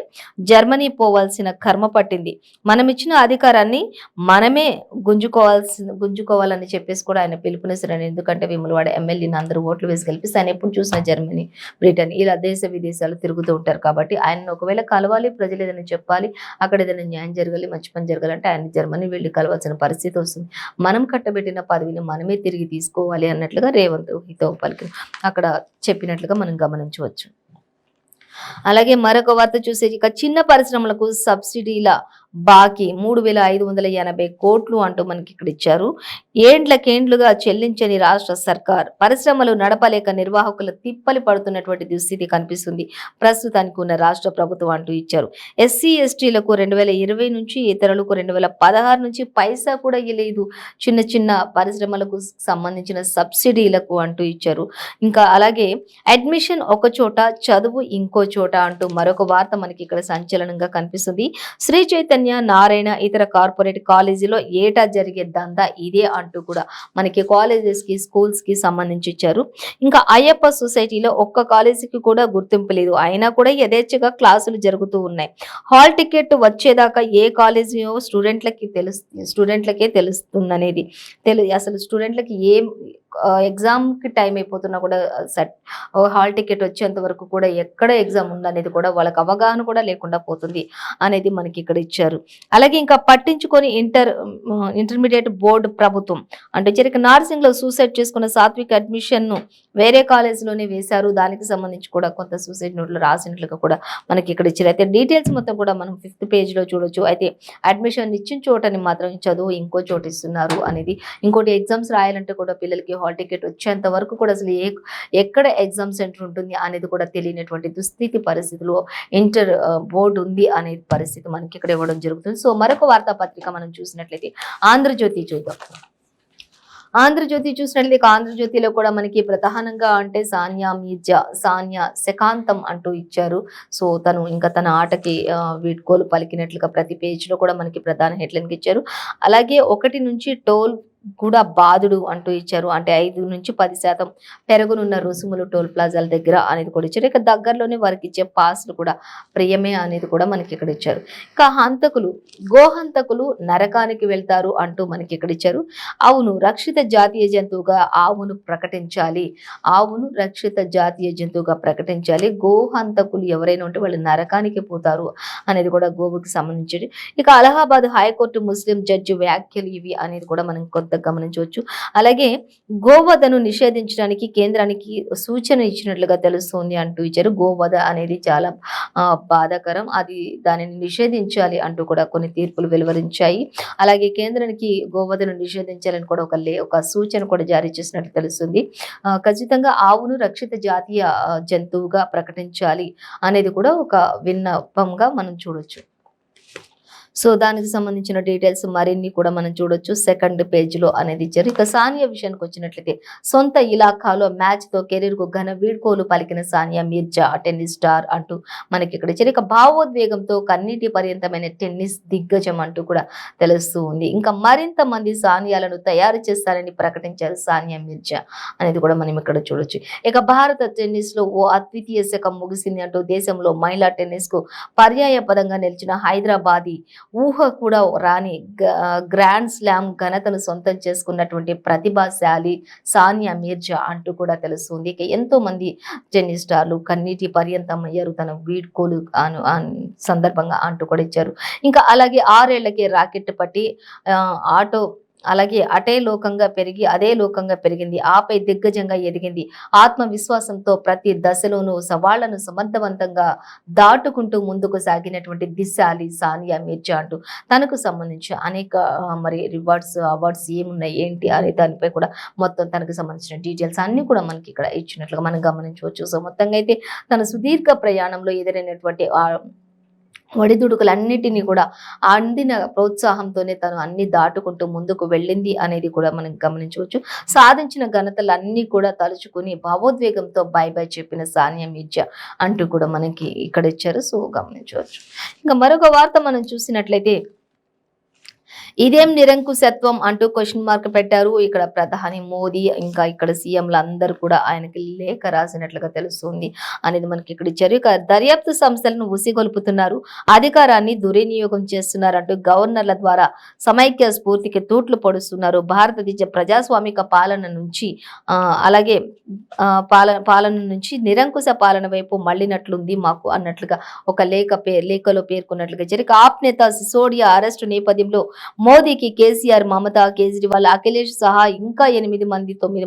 జర్మనీ పోవాల్సిన కర్మ పట్టింది, మనం ఇచ్చిన అధికారాన్ని మనమే గుంజుకోవాలని చెప్పేసి కూడా ఆయన పిలుపునిస్తారు. ఎందుకంటే వేములవాడ ఎమ్మెల్యేని అందరూ ఓట్లు వేసి గెలిపిస్తే ఆయన ఎప్పుడు చూసినా జర్మనీ, బ్రిటన్ ఇలా దేశ విదేశాలు తిరుగుతూ ఉంటారు. కాబట్టి ఆయన ఒకవేళ కలవాలి, ప్రజలు ఏదైనా చెప్పాలి, అక్కడ ఏదైనా న్యాయం జరగాలి, మంచి పని జరగాలంటే ఆయన జర్మనీ వెళ్ళి కలవాల్సిన పరిస్థితి వస్తుంది. మనం కట్టబెట్టిన పదవిని మనమే తిరిగి తీసుకోవాలి అన్నట్లుగా రేవంత్ హితవు పలికి అక్కడ చెప్పినట్లుగా మనం గమనించవచ్చు. అలాగే మరొక వార్త చూసే ఇక చిన్న పరిశ్రమలకు సబ్సిడీల బాకీ 3,580 కోట్లు అంటూ మనకి ఇక్కడ ఇచ్చారు. ఏండ్లకేండ్లుగా చెల్లించని రాష్ట్ర సర్కార్ పరిశ్రమలు నడపలేక నిర్వాహకుల తిప్పలి పడుతున్నటువంటి దుస్థితి కనిపిస్తుంది ప్రస్తుతానికి ఉన్న రాష్ట్ర ప్రభుత్వం అంటూ ఇచ్చారు. ఎస్సీ ఎస్టీలకు 2020 నుంచి ఇతరులకు 2016 నుంచి పైసా కూడా ఇవ్వలేదు చిన్న పరిశ్రమలకు సంబంధించిన సబ్సిడీలకు అంటూ ఇచ్చారు. ఇంకా అలాగే అడ్మిషన్ ఒక చోట చదువు ఇంకో చోట అంటూ మరొక వార్త మనకి ఇక్కడ సంచలనంగా కనిపిస్తుంది. శ్రీ చైతన్య నారాయణ ఇతర కార్పొరేట్ కాలేజీలో ఏటా జరిగే దందా ఇదే అంటూ కూడా మనకి కాలేజెస్ కి స్కూల్స్ కి సంబంధించి ఇచ్చారు. ఇంకా అయ్యప్ప సొసైటీలో ఒక్క కాలేజీకి కూడా గుర్తింపు లేదు, అయినా కూడా యథేచ్ఛగా క్లాసులు జరుగుతూ ఉన్నాయి. హాల్ టికెట్ వచ్చేదాకా ఏ కాలేజీ స్టూడెంట్లకే తెలుస్తుంది అనేది అసలు స్టూడెంట్లకి ఏం ఎగ్జామ్ కి టైం అయిపోతున్నా కూడా హాల్ టికెట్ వచ్చేంత వరకు కూడా ఎక్కడ ఎగ్జామ్ ఉందనేది కూడా వాళ్ళకి అవగాహన కూడా లేకుండా పోతుంది అనేది మనకి ఇక్కడ ఇచ్చారు. అలాగే ఇంకా పట్టించుకొని ఇంటర్మీడియట్ బోర్డు ప్రభుత్వం అంటే జరిగిన నార్సింగ్ లో సూసైడ్ చేసుకున్న సాత్విక్ అడ్మిషన్ ను వేరే కాలేజీలోనే వేశారు. దానికి సంబంధించి కూడా కొంత సూసైడ్ నోట్లు రాసినట్లుగా కూడా మనకి ఇక్కడ ఇచ్చారు. అయితే డీటెయిల్స్ మొత్తం కూడా మనం 5th పేజ్ లో చూడొచ్చు. అయితే అడ్మిషన్ ఇచ్చిన చోటని మాత్రం చదువు ఇంకో చోట ఇస్తున్నారు అనేది, ఇంకోటి ఎగ్జామ్స్ రాయాలంటే కూడా పిల్లలకి హాల్ టికెట్ వచ్చేంత వరకు కూడా అసలు ఎక్కడ ఎగ్జామ్ సెంటర్ ఉంటుంది అనేది కూడా తెలియనటువంటి దుస్థితి పరిస్థితిలో ఇంటర్ బోర్డు ఉంది అనే పరిస్థితి మనకి ఇక్కడ ఇవ్వడం జరుగుతుంది. సో మరొక వార్తాపత్రిక మనం చూసినట్లయితే ఆంధ్రజ్యోతి చూద్దాం. ఆంధ్రజ్యోతి చూసినట్లయితే ఆంధ్రజ్యోతిలో కూడా మనకి ప్రధానంగా అంటే సానియా మీర్జా సానియా శకాంతం అంటూ ఇచ్చారు. సో తను ఇంకా తన ఆటకి వీడ్కోలు పలికినట్లుగా ప్రతి పేజ్ లో కూడా మనకి ప్రధాన హెడ్లైన్ ఇచ్చారు. అలాగే 1 నుంచి టోల్ కూడా బాధుడు అంటూ ఇచ్చారు. అంటే 5-10% పెరగనున్న రుసుములు టోల్ ప్లాజాల దగ్గర అనేది కూడా ఇచ్చారు. ఇక దగ్గరలోనే వారికి ఇచ్చే పాస్లు కూడా ప్రియమే అనేది కూడా మనకి ఇక్కడ ఇచ్చారు. ఇక గోహంతకులు నరకానికి వెళ్తారు అంటూ మనకి ఇక్కడ ఇచ్చారు. అవును, రక్షిత జాతీయ జంతువుగా ఆవును ప్రకటించాలి. ఆవును రక్షిత జాతీయ జంతువుగా ప్రకటించాలి. గోహంతకులు ఎవరైనా ఉంటే వాళ్ళు నరకానికి పోతారు అనేది కూడా గోవుకి సంబంధించి. ఇక అలహాబాద్ హైకోర్టు ముస్లిం జడ్జి వ్యాఖ్యలు ఇవి అనేది కూడా మనం కొంత గమనించవచ్చు. అలాగే గోవధను నిషేధించడానికి కేంద్రానికి సూచన ఇచ్చినట్లుగా తెలుస్తుంది అంటూ ఇచ్చారు. గోవధ అనేది చాలా బాధాకరం, దానిని నిషేధించాలి అంటూ కూడా కొన్ని తీర్పులు వెలువరించాయి. అలాగే కేంద్రానికి గోవధను నిషేధించాలని కూడా ఒక సూచన కూడా జారీ చేసినట్లు తెలుస్తుంది. ఖచ్చితంగా ఆవును రక్షిత జాతీయ జంతువుగా ప్రకటించాలి అనేది కూడా ఒక విన్నపంగా మనం చూడొచ్చు. సో దానికి సంబంధించిన డీటెయిల్స్ మరిన్ని కూడా మనం చూడొచ్చు సెకండ్ పేజీలో అనేది ఇచ్చారు. ఇక సానియా విషయానికి వచ్చినట్లయితే సొంత ఇలాఖాలో మ్యాచ్ తో కెరీర్ కు ఘన వీడ్కోలు పలికిన సానియా మీర్జా టెన్నిస్ స్టార్ అంటూ మనకి ఇక్కడ ఇచ్చారు. ఇక భావోద్వేగంతో కన్నీటి పర్యంతమైన టెన్నిస్ దిగ్గజం అంటూ కూడా తెలుస్తూ ఉంది. ఇంకా మరింత మంది సానియాలను తయారు చేస్తారని ప్రకటించారు సానియా మీర్జా అనేది కూడా మనం ఇక్కడ చూడొచ్చు. ఇక భారత టెన్నిస్ లో ఓ అద్వితీయ శకం ముగిసింది అంటూ దేశంలో మహిళా టెన్నిస్ కు పర్యాయ పదంగా నిలిచిన హైదరాబాదీ ఊహ కూడా రాని గ్రాండ్ స్లామ్ ఘనతను సొంతం చేసుకున్నటువంటి ప్రతిభాశాలి సానియా మీర్జా అంటూ కూడా తెలుస్తుంది. ఇక ఎంతో మంది టెన్నిస్ స్టార్లు కన్నీటి పర్యంతం అయ్యారు తన వీడ్కోలు సందర్భంగా అంటూ కూడా ఇచ్చారు. ఇంకా అలాగే 6 ఏళ్లకే రాకెట్ పట్టి అలాగే అదే లోకంగా పెరిగింది. ఆపై దిగ్గజంగా ఎదిగింది. ఆత్మవిశ్వాసంతో ప్రతి దశలోనూ సవాళ్లను సమర్థవంతంగా దాటుకుంటూ ముందుకు సాగినటువంటి దిశాలి సానియా మీర్జా అంటూ తనకు సంబంధించి అనేక అవార్డ్స్ ఏమున్నాయి ఏంటి అనే దానిపై కూడా మొత్తం తనకు సంబంధించిన డీటెయిల్స్ అన్ని కూడా మనకి ఇక్కడ ఇచ్చినట్లుగా మనం గమనించవచ్చు. సో మొత్తంగా అయితే తన సుదీర్ఘ ప్రయాణంలో ఎదురైనటువంటి ఒడిదుడుకులన్నిటినీ కూడా అందిన ప్రోత్సాహంతోనే తను అన్ని దాటుకుంటూ ముందుకు వెళ్ళింది అనేది కూడా మనం గమనించవచ్చు. సాధించిన ఘనతలన్నీ కూడా తలుచుకుని భావోద్వేగంతో బై చెప్పిన సానియా మీర్జా అంటూ కూడా మనకి ఇక్కడ ఇచ్చారు. సో గమనించవచ్చు. ఇంకా మరొక వార్త మనం చూసినట్లయితే ఇదేం నిరంకుశత్వం అంటూ క్వశ్చన్ మార్క్ పెట్టారు. ఇక్కడ ప్రధాని మోదీ ఇంకా ఇక్కడ సీఎంలు అందరూ కూడా ఆయనకి లేఖ రాసినట్లుగా తెలుస్తుంది అనేది మనకి ఇక్కడ ఇచ్చారు. ఇక దర్యాప్తు సంస్థలను ఉసిగొల్పుతున్నారు, అధికారాన్ని దుర్వినియోగం చేస్తున్నారు అంటూ గవర్నర్ల ద్వారా సమైక్య స్ఫూర్తికి తూట్లు పొడుస్తున్నారు. భారతదేశ ప్రజాస్వామిక పాలన నుంచి అలాగే పాలన నుంచి నిరంకుశ పాలన వైపు మళ్ళినట్లుంది మాకు అన్నట్లుగా ఒక లేఖలో పేర్కొన్నట్లుగా ఇచ్చారు. ఆప్ నేత సిసోడియా అరెస్టు నేపథ్యంలో మోదీకి కేసీఆర్, మమతా, కేజ్రీవాల్, అఖిలేష్ సహా ఇంకా 9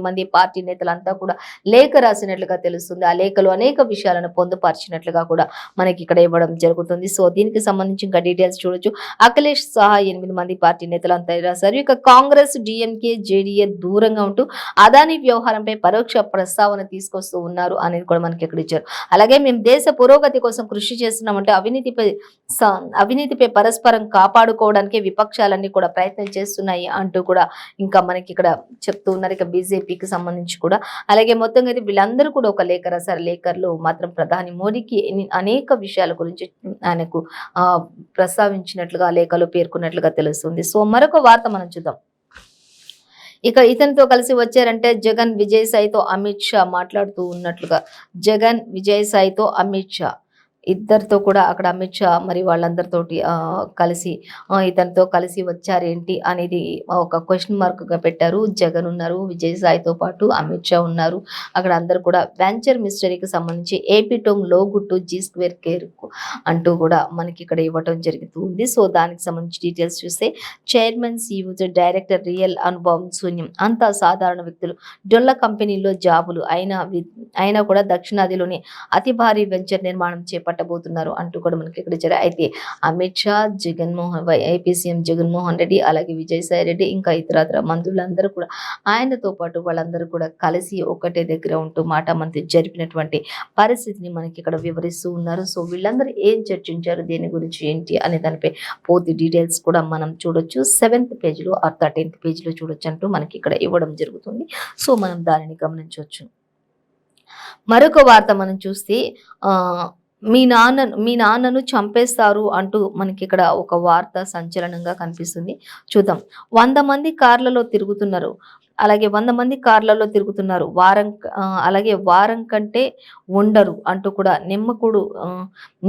మంది పార్టీ నేతలంతా కూడా లేఖ రాసినట్లుగా తెలుస్తుంది. ఆ లేఖలో అనేక విషయాలను పొందుపరిచినట్లుగా కూడా మనకి ఇక్కడ ఇవ్వడం జరుగుతుంది. సో దీనికి సంబంధించి ఇంకా డీటెయిల్స్ చూడొచ్చు. అఖిలేష్ సహా 8 మంది పార్టీ నేతలంతా రాశారు. ఇక కాంగ్రెస్, డిఎంకే, జేడీఏ దూరంగా ఉంటూ అదానీ వ్యవహారంపై పరోక్ష ప్రస్తావన తీసుకొస్తూ ఉన్నారు అనేది కూడా మనకి ఇక్కడ ఇచ్చారు. అలాగే మేము దేశ పురోగతి కోసం కృషి చేస్తున్నామంటే అవినీతిపై పరస్పరం కాపాడుకోవడానికి విపక్షాలన్నీ కూడా ప్రయత్నం చేస్తున్నాయి అంటూ కూడా ఇంకా మనకి ఇక్కడ చెప్తూ ఉన్నారు. ఇక బీజేపీకి సంబంధించి కూడా అలాగే మొత్తంగా అయితే వీళ్ళందరూ కూడా ఒక లేఖ రాశారు. లేఖర్లు మాత్రం ప్రధాని మోడీకి అనేక విషయాల గురించి ఆయనకు ప్రస్తావించినట్లుగా లేఖలో పేర్కొన్నట్లుగా తెలుస్తుంది. సో మరొక వార్త మనం చూద్దాం. ఇక ఇతనితో కలిసి వచ్చారంటే జగన్, విజయసాయితో అమిత్ షా మాట్లాడుతూ ఉన్నట్లుగా జగన్, విజయసాయితో అమిత్ షా ఇద్దరితో కూడా అక్కడ అమిత్ షా మరి వాళ్ళందరితోటి కలిసి ఇతనితో కలిసి వచ్చారేంటి అనేది ఒక క్వశ్చన్ మార్క్ గా పెట్టారు. జగన్ ఉన్నారు, విజయసాయితో పాటు అమిత్ షా ఉన్నారు. అక్కడ అందరు కూడా వెంచర్ మిస్టరీకి సంబంధించి ఏపీ టోమ్ లోగుట్టు G2 కేర్ అంటూ కూడా మనకి ఇక్కడ ఇవ్వటం జరుగుతుంది. సో దానికి సంబంధించి డీటెయిల్స్ చూస్తే చైర్మన్, CEO, డైరెక్టర్ రియల్ అనుభవం శూన్యం, అంతా సాధారణ వ్యక్తులు, డొల్ల కంపెనీలో జాబులు అయినా కూడా దక్షిణాదిలోని అతి భారీ వెంచర్ నిర్మాణం చేపట్టారు. చేపట్టబోతున్నారు అంటూ కూడా మనకి ఇక్కడ ఇచ్చారు. అయితే అమిత్ షా, ఏపీ సీఎం జగన్మోహన్ రెడ్డి, అలాగే విజయసాయి రెడ్డి, ఇంకా ఇతరత్ర మంత్రులందరూ కూడా ఆయనతో పాటు వాళ్ళందరూ కూడా కలిసి ఒకటే దగ్గర ఉంటూ మాటామంతి జరిపినటువంటి పరిస్థితిని మనకి ఇక్కడ వివరిస్తూ ఉన్నారు. సో వీళ్ళందరూ ఏం చర్చించారు, దేని గురించి ఏంటి అనే దానిపై పూర్తి డీటెయిల్స్ కూడా మనం చూడొచ్చు. 7th పేజీలో ఆ 13th పేజీలో చూడొచ్చు అంటూ మనకి ఇక్కడ ఇవ్వడం జరుగుతుంది. సో మనం దానిని గమనించవచ్చు. మరొక వార్త మనం చూస్తే ఆ మీ నాన్నను చంపేస్తారు అంటూ మనకి ఇక్కడ ఒక వార్త సంచలనంగా కనిపిస్తుంది. చూద్దాం. 100 మంది కార్లలో తిరుగుతున్నారు. అలాగే 100 మంది కార్లలో తిరుగుతున్నారు. అలాగే వారం కంటే ఉండరు అంటూ కూడా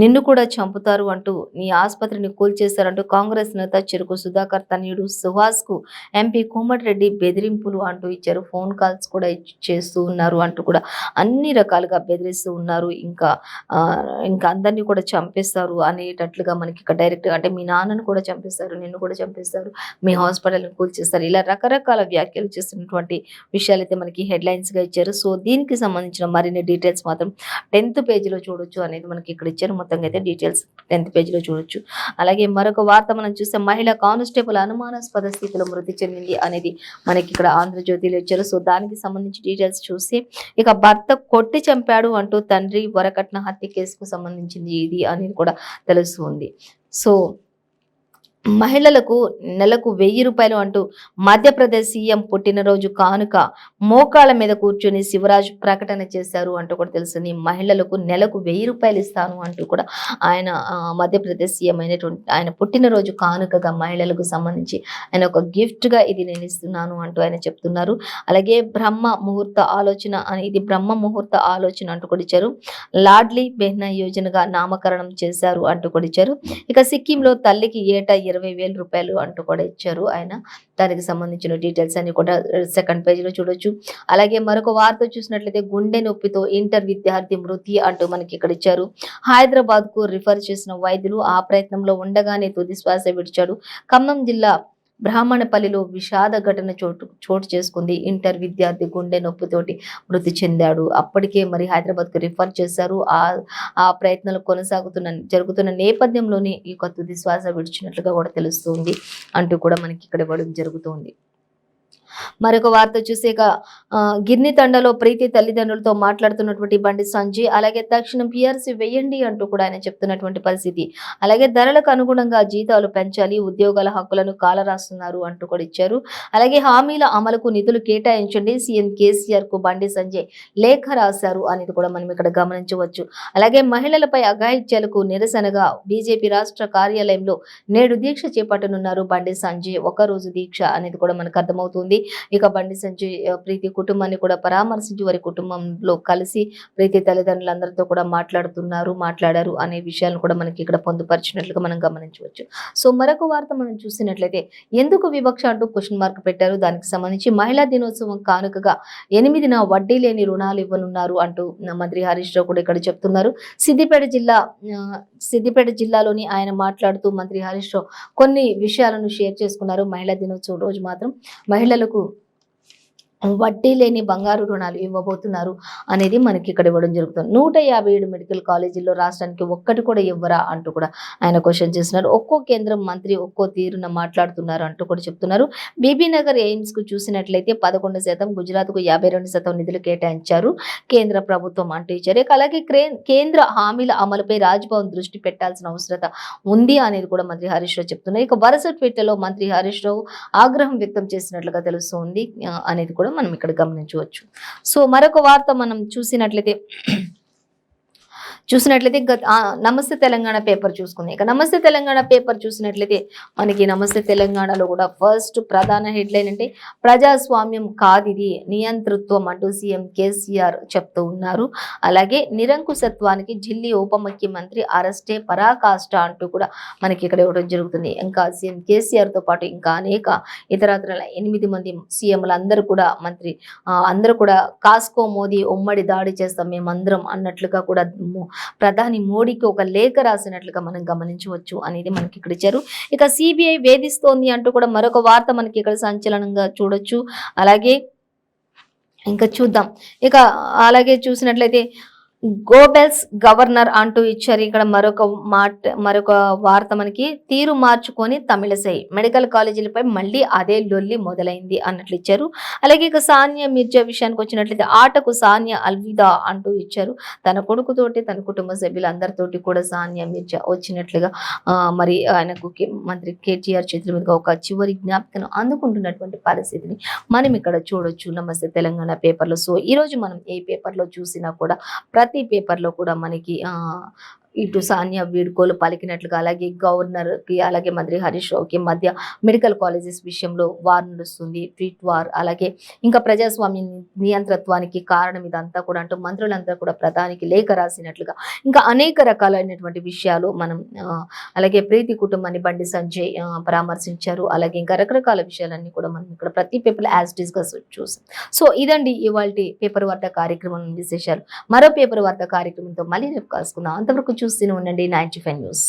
నిన్ను కూడా చంపుతారు అంటూ నీ ఆసుపత్రిని కూల్చేస్తారంటూ కాంగ్రెస్ నేత చెరుకు సుధాకర్ తనయుడు సుహాస్ కు ఎంపీ కోమటిరెడ్డి బెదిరింపులు అంటూ ఇచ్చారు. ఫోన్ కాల్స్ కూడా చేస్తూ ఉన్నారు అంటూ కూడా అన్ని రకాలుగా బెదిరిస్తూ ఉన్నారు. ఇంకా అందరినీ కూడా చంపేస్తారు అనేటట్లుగా మనకి ఇక్కడ డైరెక్ట్ అంటే మీ నాన్నను కూడా చంపేస్తారు, నిన్ను కూడా చంపేస్తారు, మీ హాస్పిటల్ని కూల్చేస్తారు, ఇలా రకరకాల వ్యాఖ్యలు చేస్తున్నటువంటి విషయాలు అయితే మనకి హెడ్లైన్స్ గా ఇచ్చారు. సో దీనికి సంబంధించిన మరిన్ని డీటెయిల్స్ మాత్రం 10th పేజీలో చూడొచ్చు అనేది మనకి ఇక్కడ ఇచ్చారు. మొత్తంగా అయితే డీటెయిల్స్ 10th పేజీలో చూడొచ్చు. అలాగే మరొక వార్త మనం చూస్తే మహిళా కానిస్టేబుల్ అనుమానాస్పద స్థితిలో మృతి చెందింది అనేది మనకి ఇక్కడ ఆంధ్రజ్యోతిలో ఇచ్చారు. సో దానికి సంబంధించి డీటెయిల్స్ చూసి ఇక భర్త కొట్టి చంపాడు అంటూ తండ్రి వరకట్న హత్య కేసుకు సంబంధించింది ఇది అనేది కూడా తెలుస్తుంది. సో మహిళలకు నెలకు 1000 రూపాయలు అంటూ మధ్యప్రదేశ్ సీఎం పుట్టినరోజు కానుక మోకాళ్ళ మీద కూర్చొని శివరాజ్ ప్రకటన చేశారు అంటూ కూడా తెలుస్తుంది. మహిళలకు నెలకు 1000 రూపాయలు ఇస్తాను అంటూ కూడా ఆయన మధ్యప్రదేశ్ సీఎం అయినటువంటి ఆయన పుట్టినరోజు కానుకగా మహిళలకు సంబంధించి ఆయన ఒక గిఫ్ట్ గా ఇది నేను ఇస్తున్నాను అంటూ ఆయన చెప్తున్నారు. అలాగే బ్రహ్మ ముహూర్త ఆలోచన అంటూ కూడా ఇచ్చారు. లాడ్లీ బెహ్నా యోజనగా నామకరణం చేశారు అంటూ కూడా ఇచ్చారు. ఇక సిక్కింలో తల్లికి ఏటా 20,000 రూపాయలు అంటూ కూడా ఇచ్చారు ఆయన. దానికి సంబంధించిన డీటెయిల్స్ అన్ని కూడా 2nd పేజీలో చూడొచ్చు. అలాగే మరొక వార్త చూసినట్లయితే గుండె నొప్పితో ఇంటర్ విద్యార్థి మృతి అంటూ మనకి ఇక్కడ ఇచ్చారు. హైదరాబాద్ కు రిఫర్ చేసిన వైద్యులు ఆ ప్రయత్నంలో ఉండగానే తుది శ్వాస విడిచాడు. ఖమ్మం జిల్లా బ్రాహ్మణపల్లిలో విషాద ఘటన చోటు చేసుకుంది. ఇంటర్ విద్యార్థి గుండె నొప్పితోటి మృతి చెందాడు. అప్పటికే మరి హైదరాబాద్ కు రిఫర్ చేశారు. ఆ ప్రయత్నాలు జరుగుతున్న నేపథ్యంలోనే ఈ తుది శ్వాస విడిచినట్లుగా కూడా తెలుస్తుంది అంటూ కూడా మనకి ఇక్కడ ఇవ్వడం జరుగుతుంది. మరొక వార్త చూసాక గిర్ని తండలో ప్రీతి తల్లిదండ్రులతో మాట్లాడుతున్నటువంటి బండి సంజయ్, అలాగే తక్షణం పిఆర్సీ వేయండి అంటూ కూడా ఆయన చెప్తున్నటువంటి పరిస్థితి. అలాగే ధరలకు అనుగుణంగా జీతాలు పెంచాలి, ఉద్యోగాల హక్కులను కాలరాస్తున్నారు అంటూ కూడా ఇచ్చారు. అలాగే హామీల అమలుకు నిధులు కేటాయించండి, సీఎం కేసీఆర్ కు బండి సంజయ్ లేఖ రాశారు అనేది కూడా మనం ఇక్కడ గమనించవచ్చు. అలాగే మహిళలపై అఘాయిత్యాలకు నిరసనగా బీజేపీ రాష్ట్ర కార్యాలయంలో నేడు దీక్ష చేపట్టనున్నారు బండి సంజయ్. ఒకరోజు దీక్ష అనేది కూడా మనకు అర్థమవుతుంది. ఇక బండి సంజయ్ ప్రీతి కుటుంబాన్ని కూడా పరామర్శించి వారి కుటుంబంలో కలిసి ప్రీతి తల్లిదండ్రులందరితో కూడా మాట్లాడారు అనే విషయాలను కూడా మనకి ఇక్కడ పొందుపరిచినట్లుగా మనం గమనించవచ్చు. సో మరొక వార్త మనం చూసినట్లయితే ఎందుకు వివక్ష అంటూ క్వశ్చన్ మార్క్ పెట్టారు. దానికి సంబంధించి మహిళా దినోత్సవం కానుకగా 8న వడ్డీ లేని రుణాలు ఇవ్వనున్నారు అంటూ మంత్రి హరీష్ రావు కూడా ఇక్కడ చెప్తున్నారు. సిద్దిపేట జిల్లాలోని ఆయన మాట్లాడుతూ మంత్రి హరీష్ రావు కొన్ని విషయాలను షేర్ చేసుకున్నారు. మహిళా దినోత్సవం రోజు మాత్రం మహిళలకు వడ్డీ లేని బంగారు రుణాలు ఇవ్వబోతున్నారు అనేది మనకి ఇక్కడ ఇవ్వడం జరుగుతుంది. 157 మెడికల్ కాలేజీల్లో రాష్ట్రానికి ఒక్కటి కూడా ఇవ్వరా అంటూ కూడా ఆయన క్వశ్చన్ చేస్తున్నారు. ఒక్కో కేంద్రం మంత్రి ఒక్కో తీరున మాట్లాడుతున్నారు అంటూ కూడా చెప్తున్నారు. బీబీనగర్ ఎయిమ్స్ కు చూసినట్లయితే 11%, గుజరాత్ కు 52% నిధులు కేటాయించారు కేంద్ర ప్రభుత్వం అంటూ ఇచ్చారు. అలాగే కేంద్ర హామీల అమలుపై రాజ్భవన్ దృష్టి పెట్టాల్సిన అవసరత ఉంది అనేది కూడా మంత్రి హరీష్ రావు చెప్తున్నారు. ఇక వరుస ట్వీట్లలో మంత్రి హరీష్ రావు ఆగ్రహం వ్యక్తం చేసినట్లుగా తెలుస్తుంది అనేది కూడా మనం ఇక్కడ గమనించవచ్చు. సో మరొక వార్త మనం చూసినట్లయితే నమస్తే తెలంగాణ పేపర్ చూసుకుంది. ఇక నమస్తే తెలంగాణ పేపర్ చూసినట్లయితే మనకి నమస్తే తెలంగాణలో కూడా ఫస్ట్ ప్రధాన హెడ్లైన్ అంటే ప్రజాస్వామ్యం కాదిది, నియంతృత్వం అంటూ సీఎం కేసీఆర్ చెప్తూ ఉన్నారు. అలాగే నిరంకుశత్వానికి ఢిల్లీ ఉప ముఖ్యమంత్రి అరెస్టే పరాకాష్ట అంటూ కూడా మనకి ఇక్కడ ఇవ్వడం జరుగుతుంది. ఇంకా సీఎం కేసీఆర్ తో పాటు ఇంకా అనేక ఇతరత్ర 8 మంది సీఎంలు అందరూ కూడా కాస్కో మోదీ ఉమ్మడి దాడి చేస్తాం మేమందరం అన్నట్లుగా కూడా ప్రధాని మోడీకి ఒక లేఖ రాసినట్లుగా మనం గమనించవచ్చు అనేది మనకి ఇక్కడ ఇచ్చారు. ఇక సిబిఐ వేధిస్తోంది అంటూ కూడా మరొక వార్త మనకి ఇక్కడ సంచలనంగా చూడొచ్చు. అలాగే ఇంకా చూద్దాం. ఇక అలాగే చూసినట్లయితే గోబెల్స్ గవర్నర్ అంటూ ఇచ్చారు. ఇక్కడ మరొక వార్త మనకి తీరు మార్చుకొని తమిళసై మెడికల్ కాలేజీలపై మళ్ళీ అదే లొల్లి మొదలైంది అన్నట్లు ఇచ్చారు. అలాగే ఇక సానియా మిర్జా విషయానికి వచ్చినట్లయితే ఆటకు సానియా అల్విదా అంటూ ఇచ్చారు. తన కొడుకుతోటి తన కుటుంబ సభ్యులందరితోటి కూడా సానియా మిర్జా వచ్చినట్లుగా మరి ఆయనకు మంత్రి కేటీఆర్ చేతుల మీదుగా ఒక చివరి జ్ఞాపికను అందుకుంటున్నటువంటి పరిస్థితిని మనం ఇక్కడ చూడొచ్చు. నమస్తే తెలంగాణ పేపర్లో. సో ఈ రోజు మనం ఏ పేపర్లో చూసినా కూడా ప్రతి పేపర్‌లో కూడా మనకి ఇటు సానియా వీడ్కోలు పలికినట్లుగా, అలాగే గవర్నర్‌కి, అలాగే మంత్రి హరీష్ రావుకి మధ్య మెడికల్ కాలేజెస్ విషయంలో వార్ నడుస్తుంది. Tweet war. అలాగే ఇంకా ప్రజాస్వామ్య నియంత్రత్వానికి కారణం ఇదంతా కూడా అంటూ మంత్రులంతా కూడా ప్రధానికి లేఖ రాసినట్లుగా ఇంకా అనేక రకాలైనటువంటి విషయాలు మనం అలాగే ప్రీతి కుటుంబాన్ని బండి సంజయ్ పరామర్శించారు. అలాగే ఇంకా రకరకాల విషయాలన్నీ కూడా మనం ఇక్కడ ప్రతి పేపర్‌లో యాజ్ ఇట్ ఈస్‌గా చూసాం. సో ఇదండి ఇవాల్టి పేపర్ వార్తా కార్యక్రమం విశేషాలు. మరో పేపర్ వార్తా కార్యక్రమంతో మళ్ళీ రేపు కలుసుకుందాం. అంతవరకు చూస్తూనే ఉండండి 95 న్యూస్.